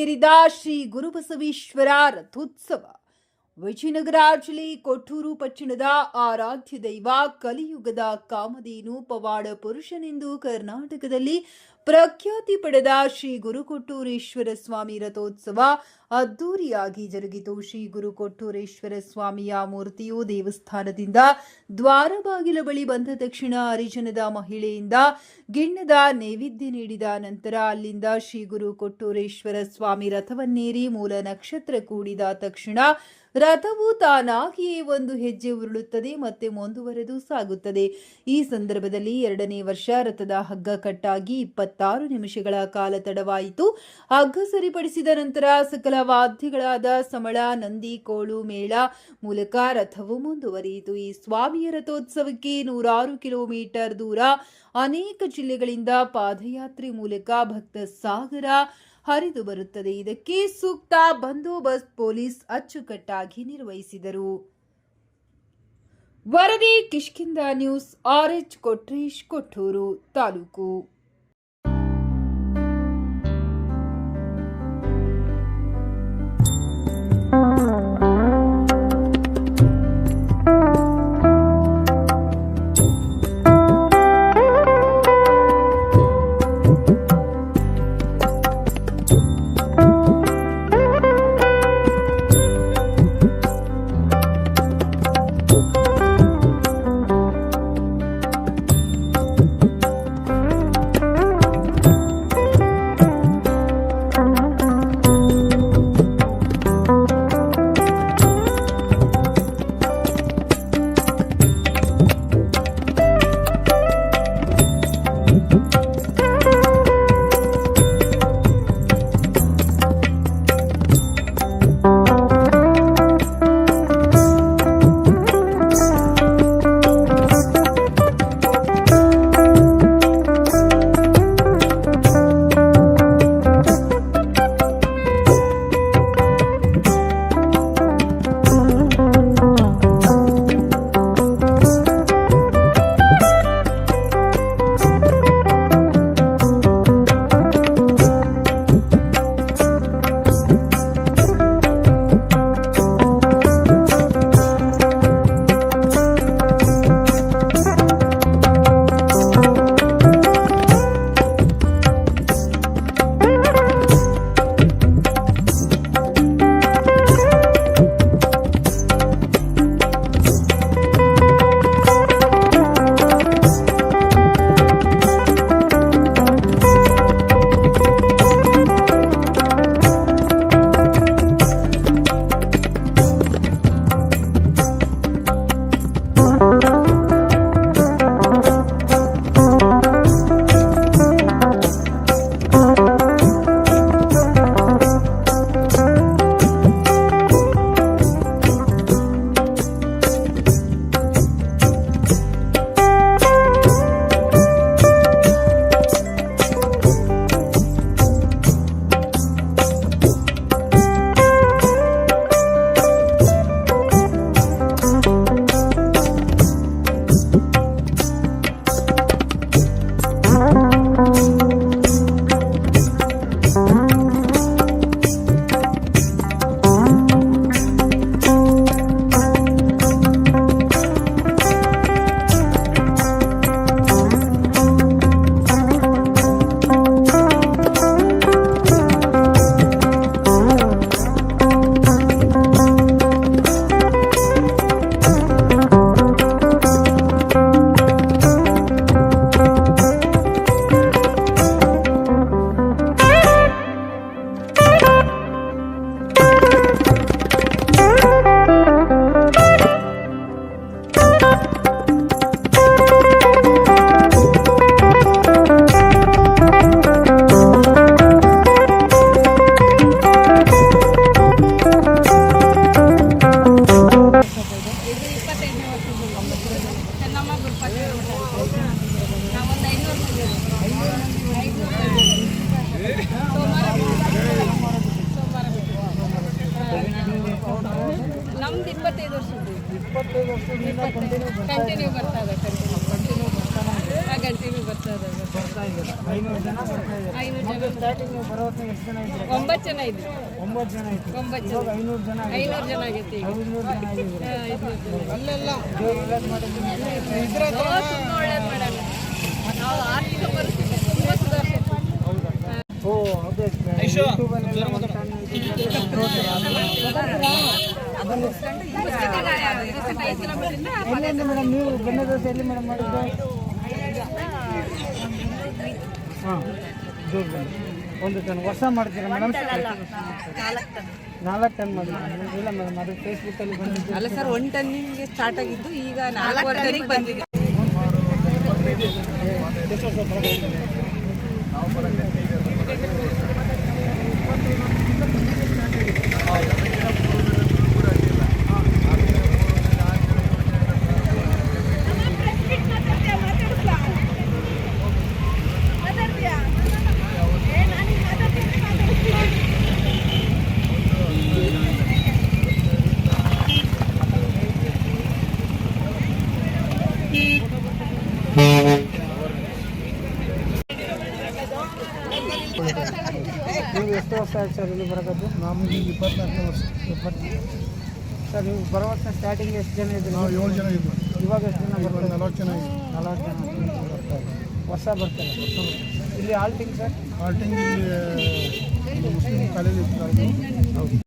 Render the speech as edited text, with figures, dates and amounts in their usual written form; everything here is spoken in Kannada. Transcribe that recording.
ನೆರವೇರಿದ ಶ್ರೀ ಗುರುಬಸವೇಶ್ವರ ರಥೋತ್ಸವ. ವಿಜಯನಗರ ಜಿಲ್ಲೆ ಕೊಟ್ಟೂರು ಪಟ್ಟಣದ ಆರಾಧ್ಯ ದೈವ, ಕಲಿಯುಗದ ಕಾಮಧೇನು, ಪವಾಡ ಪುರುಷನೆಂದು ಕರ್ನಾಟಕದಲ್ಲಿ ಪ್ರಖ್ಯಾತಿ ಪಡೆದ ಶ್ರೀ ಗುರುಕೊಟ್ಟೂರೇಶ್ವರ ಸ್ವಾಮಿ ರಥೋತ್ಸವ ಅದ್ದೂರಿಯಾಗಿ ಜರುಗಿತು. ಶ್ರೀ ಗುರುಕೊಟ್ಟೂರೇಶ್ವರ ಸ್ವಾಮಿಯ ಮೂರ್ತಿಯು ದೇವಸ್ಥಾನದಿಂದ ದ್ವಾರ ಬಾಗಿಲ ಬಳಿ ಬಂದ ತಕ್ಷಣ ಹರಿಜನದ ಮಹಿಳೆಯಿಂದ ಗಿಣ್ಣದ ನೈವೇದ್ಯ ನೀಡಿದ ನಂತರ ಅಲ್ಲಿಂದ ಶ್ರೀ ಗುರುಕೊಟ್ಟೂರೇಶ್ವರ ಸ್ವಾಮಿ ರಥವನ್ನೇರಿ ಮೂಲ ನಕ್ಷತ್ರ ಕೂಡಿದ ತಕ್ಷಣ ರಥವು ತಾನಾಗಿಯೇ ಒಂದು ಹೆಜ್ಜೆ ಉರುಳುತ್ತದೆ ಮತ್ತೆ ಮುಂದುವರೆದು ಸಾಗುತ್ತದೆ. ಈ ಸಂದರ್ಭದಲ್ಲಿ 2ನೇ ವರ್ಷ ರಥದ ಹಗ್ಗ ಕಟ್ಟಾಗಿ 26 ನಿಮಿಷಗಳ ಕಾಲ ತಡವಾಯಿತು. ಹಗ್ಗ ಸರಿಪಡಿಸಿದ ನಂತರ ಸಕಲ ವಾದ್ಯಗಳಾದ ಸಮಳ, ನಂದಿ, ಕೋಳು, ಮೇಳ ಮೂಲಕ ರಥವು ಮುಂದುವರಿಯಿತು. ಈ ಸ್ವಾಮಿಯ ರಥೋತ್ಸವಕ್ಕೆ 106 ಕಿಲೋಮೀಟರ್ ದೂರ ಅನೇಕ ಜಿಲ್ಲೆಗಳಿಂದ ಪಾದಯಾತ್ರೆ ಮೂಲಕ ಭಕ್ತ ಸಾಗರ ಹರಿದು ಬರುತ್ತದೆ. ಇದಕ್ಕೆ ಸೂಕ್ತ ಬಂದೋಬಸ್ತ್ ಪೊಲೀಸ್ ಅಚ್ಚುಕಟ್ಟಾಗಿ ನಿರ್ವಹಿಸಿದರು. ವರದಿ ಕಿಷ್ಕಿಂಧ ನ್ಯೂಸ್, RH ಕೊಟ್ರೇಶ್, ಕೊಟ್ಟೂರು ತಾಲೂಕು. ನಮ್ದು 25 ವರ್ಷದಿಂದ ಕಂಟಿನ್ಯೂ ಬರ್ತಾ ಇದೆ. ಕಂಟಿನ್ಯೂ ಬರ್ತಾ ಸರ್ ಬರ್ತಾ ಇದ್ದೀರಾ 500 ಜನ ಬರ್ತಾ ಇದ್ದಾರೆ 500 ಮತ್ತೆ ಸ್ಟಾರ್ಟಿಂಗ್ ನೀವು ಬರೋ ಹೊತ್ತಿಗೆ ಎಷ್ಟು ಜನ ಇದ್ರು 9 ಜನ ಇದ್ರು 9 ಜನ ಇತ್ತು 9 ಇವಾಗ 500 ಜನ ಆಗಿದೆ. 500 ಜನ ಆಗೈತೆ ಈಗ 500 ಜನ ಆಗಿದ್ದೀರಾ ಅಲ್ಲೆಲ್ಲ ದೇವ್ರು ಒಳ್ಳೇದು ಮಾಡಿದ್ದೀನಿ ತುಂಬ ಒಳ್ಳೇದು ಮಾಡೋಣ ನಾವು ಆರ್ಥಿಕ ಪರಿಸ್ಥಿತಿ ತುಂಬ ಸುಧಾರಿಸಿದ್ವಿ ಓ ಅದೇ ಯೂಟ್ಯೂಬಲ್ಲೆಲ್ಲ ಒಂದು ಸಣ್ಣ ಎಲ್ಲಿಂದ ಮೇಡಮ್ ನೀವು ಬೆಣ್ಣೆ ದೋಸೆ ಎಲ್ಲಿ ಮೇಡಮ್ ಮಾಡಿದ್ದು ಹಾಂ ದೂರ ಬನ್ನಿ 1 ಟನ್ ವರ್ಷ ಮಾಡ್ತೀರಾ ಮೇಡಮ್ 4 ಟನ್ ಮಾಡಿದ್ದೀರಾ ಇಲ್ಲ ಮೇಡಮ್ ಅದು ಫೇಸ್ಬುಕ್ಕಲ್ಲಿ ಬಂದಿದ್ದು ಅಲ್ಲ ಸರ್ 1 ಟನ್ನಿಗೆ ಸ್ಟಾರ್ಟ್ ಆಗಿದ್ದು ಈಗ 4 ಟನ್ನಿಗೆ ಬಂದಿದೆ ನೀವು ಎಷ್ಟು ವರ್ಷ ಆಯ್ತು ಸರ್ ಇಲ್ಲಿ ಬರೋದು ನಮಗೆ 24ನೇ ವರ್ಷ. ಸರ್ ನೀವು ಬರೋ ವರ್ಷ ಸ್ಟಾರ್ಟಿಂಗ್ ಎಷ್ಟು ಜನ ಇದ್ರು ನಾವು 7 ಜನ ಇದ್ವಿ. ಇವಾಗ ಎಷ್ಟು ಜನ ಇವಾಗ ಬರ್ತಾರೆ 40 ಜನ ಇದ್ವಿ. 40 ಜನ ಬರ್ತಾರೆ ವರ್ಷ ಬರ್ತಾರೆ ಇಲ್ಲಿ ಆಲ್ಟಿಂಗ್ ಸರ್ ಆಲ್ಟಿಂಗ್ ಇಲ್ಲಿ ಮುಸ್ಲಿಂ ಕಾಲೇಜ್ ಇತ್ತು.